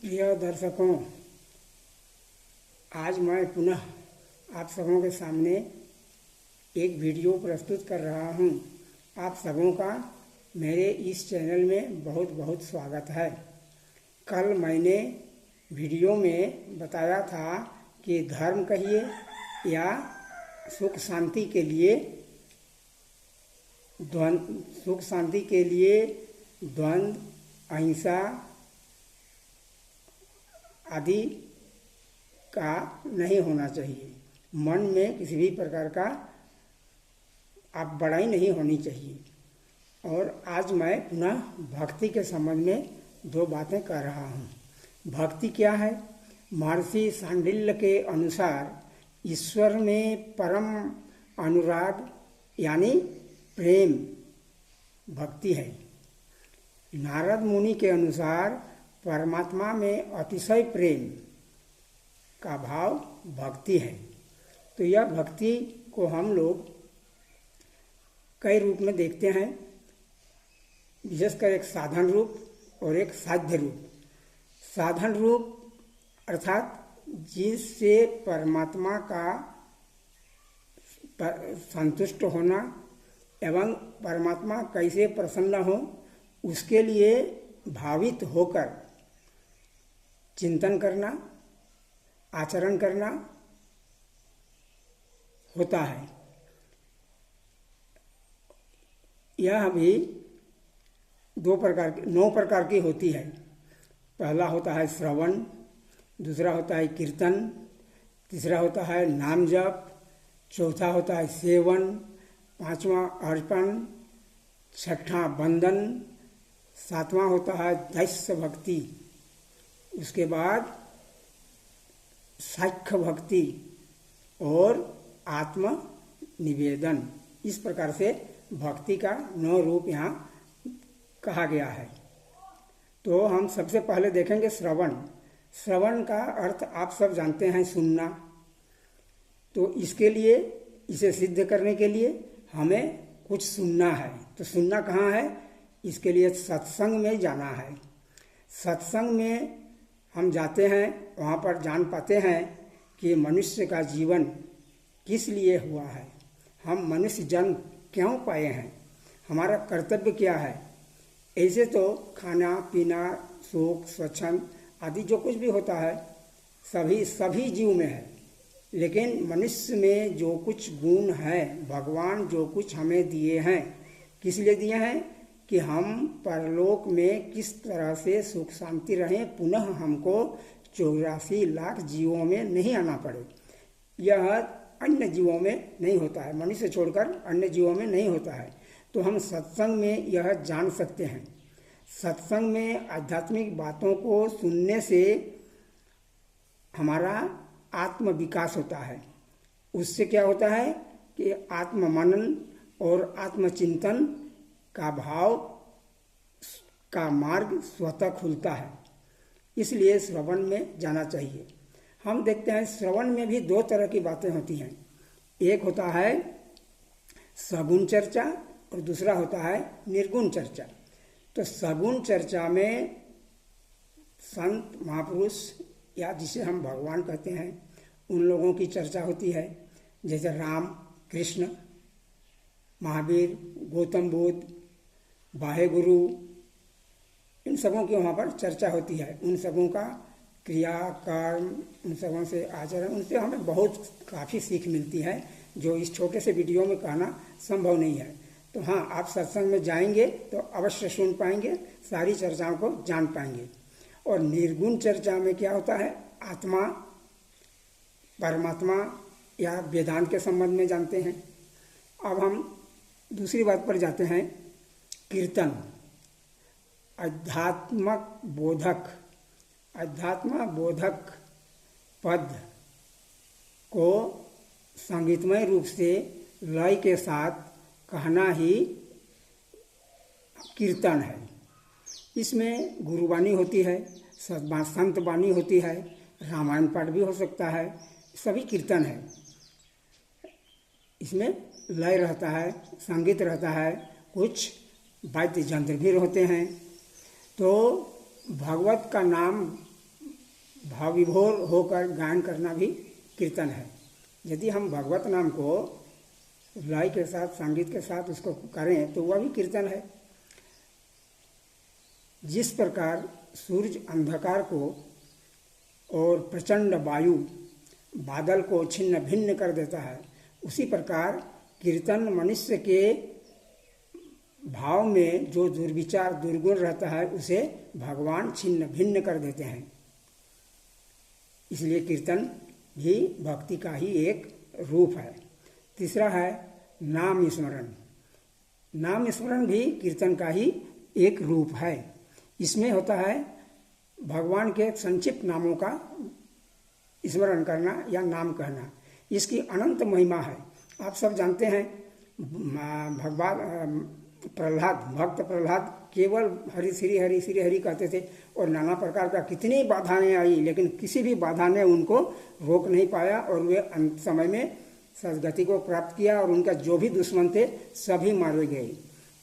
प्रिय दर्शकों, आज मैं पुनः आप सबों के सामने एक वीडियो प्रस्तुत कर रहा हूं। आप सबों का मेरे इस चैनल में बहुत बहुत स्वागत है। कल मैंने वीडियो में बताया था कि धर्म कहिए या सुख शांति के लिए द्वंद्व, अहिंसा आदि का नहीं होना चाहिए। मन में किसी भी प्रकार का आप बड़ाई नहीं होनी चाहिए। और आज मैं पुनः भक्ति के संबंध में दो बातें कर रहा हूँ। भक्ति क्या है? महर्षि सांडिल्य के अनुसार ईश्वर में परम अनुराग यानी प्रेम भक्ति है। नारद मुनि के अनुसार परमात्मा में अतिशय प्रेम का भाव भक्ति है। तो यह भक्ति को हम लोग कई रूप में देखते हैं, विशेषकर एक साधन रूप और एक साध्य रूप। साधन रूप अर्थात जिससे परमात्मा का संतुष्ट होना एवं परमात्मा कैसे प्रसन्न हो उसके लिए भावित होकर चिंतन करना, आचरण करना होता है। यह भी नौ प्रकार की होती है। पहला होता है श्रवण, दूसरा होता है कीर्तन, तीसरा होता है नाम जप, चौथा होता है सेवन, पांचवा अर्पण, छठा बंदन, सातवां होता है दैस्य भक्ति, उसके बाद साख्य भक्ति और आत्म निवेदन। इस प्रकार से भक्ति का 9 रूप यहाँ कहा गया है। तो हम सबसे पहले देखेंगे श्रवण। श्रवण का अर्थ आप सब जानते हैं, सुनना। तो इसके लिए, इसे सिद्ध करने के लिए हमें कुछ सुनना है। तो सुनना कहाँ है? इसके लिए सत्संग में जाना है। सत्संग में हम जाते हैं, वहाँ पर जान पाते हैं कि मनुष्य का जीवन किस लिए हुआ है, हम मनुष्य जन्म क्यों पाए हैं, हमारा कर्तव्य क्या है। ऐसे तो खाना पीना, शोक स्वच्छंद आदि जो कुछ भी होता है सभी जीव में है, लेकिन मनुष्य में जो कुछ गुण है, भगवान जो कुछ हमें दिए हैं, किस लिए दिए हैं कि हम परलोक में किस तरह से सुख शांति रहें, पुनः हमको 84 लाख जीवों में नहीं आना पड़े। यह अन्य जीवों में नहीं होता है, मनुष्य छोड़कर अन्य जीवों में नहीं होता है। तो हम सत्संग में यह जान सकते हैं। सत्संग में आध्यात्मिक बातों को सुनने से हमारा आत्म विकास होता है। उससे क्या होता है कि आत्म मनन और आत्मचिंतन का भाव का मार्ग स्वतः खुलता है। इसलिए श्रवण में जाना चाहिए। हम देखते हैं श्रवण में भी 2 तरह की बातें होती हैं। एक होता है सगुण चर्चा और दूसरा होता है निर्गुण चर्चा। तो सगुण चर्चा में संत महापुरुष या जिसे हम भगवान कहते हैं उन लोगों की चर्चा होती है, जैसे राम, कृष्ण, महावीर, गौतम बुद्ध, बाहे गुरु, इन सबों की वहाँ पर चर्चा होती है। उन सबों का क्रिया कर्म, उन सबों से आचरण, उनसे हमें बहुत काफ़ी सीख मिलती है जो इस छोटे से वीडियो में कहना संभव नहीं है। तो हाँ, आप सत्संग में जाएंगे तो अवश्य सुन पाएंगे, सारी चर्चाओं को जान पाएंगे। और निर्गुण चर्चा में क्या होता है? आत्मा, परमात्मा या वेदांत के संबंध में जानते हैं। अब हम दूसरी बात पर जाते हैं, कीर्तन। अध्यात्म बोधक पद को संगीतमय रूप से लय के साथ कहना ही कीर्तन है। इसमें गुरुवाणी होती है, संत वाणी होती है, रामायण पाठ भी हो सकता है, सभी कीर्तन है। इसमें लय रहता है, संगीत रहता है, कुछ वाद्य यंत्र भी होते हैं। तो भगवत का नाम भाव विभोर होकर गायन करना भी कीर्तन है। यदि हम भगवत नाम को लय के साथ, संगीत के साथ उसको करें तो वह भी कीर्तन है। जिस प्रकार सूर्य अंधकार को और प्रचंड वायु बादल को छिन्न भिन्न कर देता है, उसी प्रकार कीर्तन मनुष्य के भाव में जो दुर्विचार दुर्गुण रहता है उसे भगवान छिन्न भिन्न कर देते हैं। इसलिए कीर्तन भी भक्ति का ही एक रूप है। तीसरा है नाम स्मरण। नाम स्मरण भी कीर्तन का ही एक रूप है। इसमें होता है भगवान के संक्षिप्त नामों का स्मरण करना या नाम कहना। इसकी अनंत महिमा है। आप सब जानते हैं भगवान भक्त प्रहलाद केवल हरि श्री हरि कहते थे और नाना प्रकार का कितनी बाधाएं आई, लेकिन किसी भी बाधा ने उनको रोक नहीं पाया और वे अंत समय में सदगति को प्राप्त किया और उनका जो भी दुश्मन थे सभी मारे गए।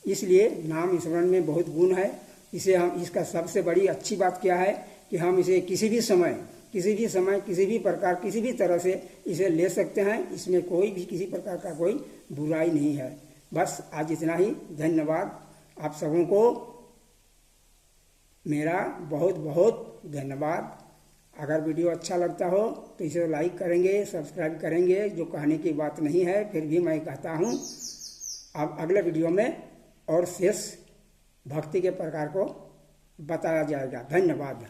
इसलिए नाम स्मरण में बहुत गुण है। इसे हम, इसका सबसे बड़ी अच्छी बात क्या है कि हम इसे किसी भी समय किसी भी प्रकार किसी भी तरह से इसे ले सकते हैं। इसमें कोई भी किसी प्रकार का कोई बुराई नहीं है। बस आज इतना ही। धन्यवाद। आप सबों को मेरा बहुत बहुत धन्यवाद। अगर वीडियो अच्छा लगता हो तो इसे लाइक करेंगे, सब्सक्राइब करेंगे। जो कहने की बात नहीं है फिर भी मैं कहता हूँ। अब अगले वीडियो में और शेष भक्ति के प्रकार को बताया जाएगा। धन्यवाद।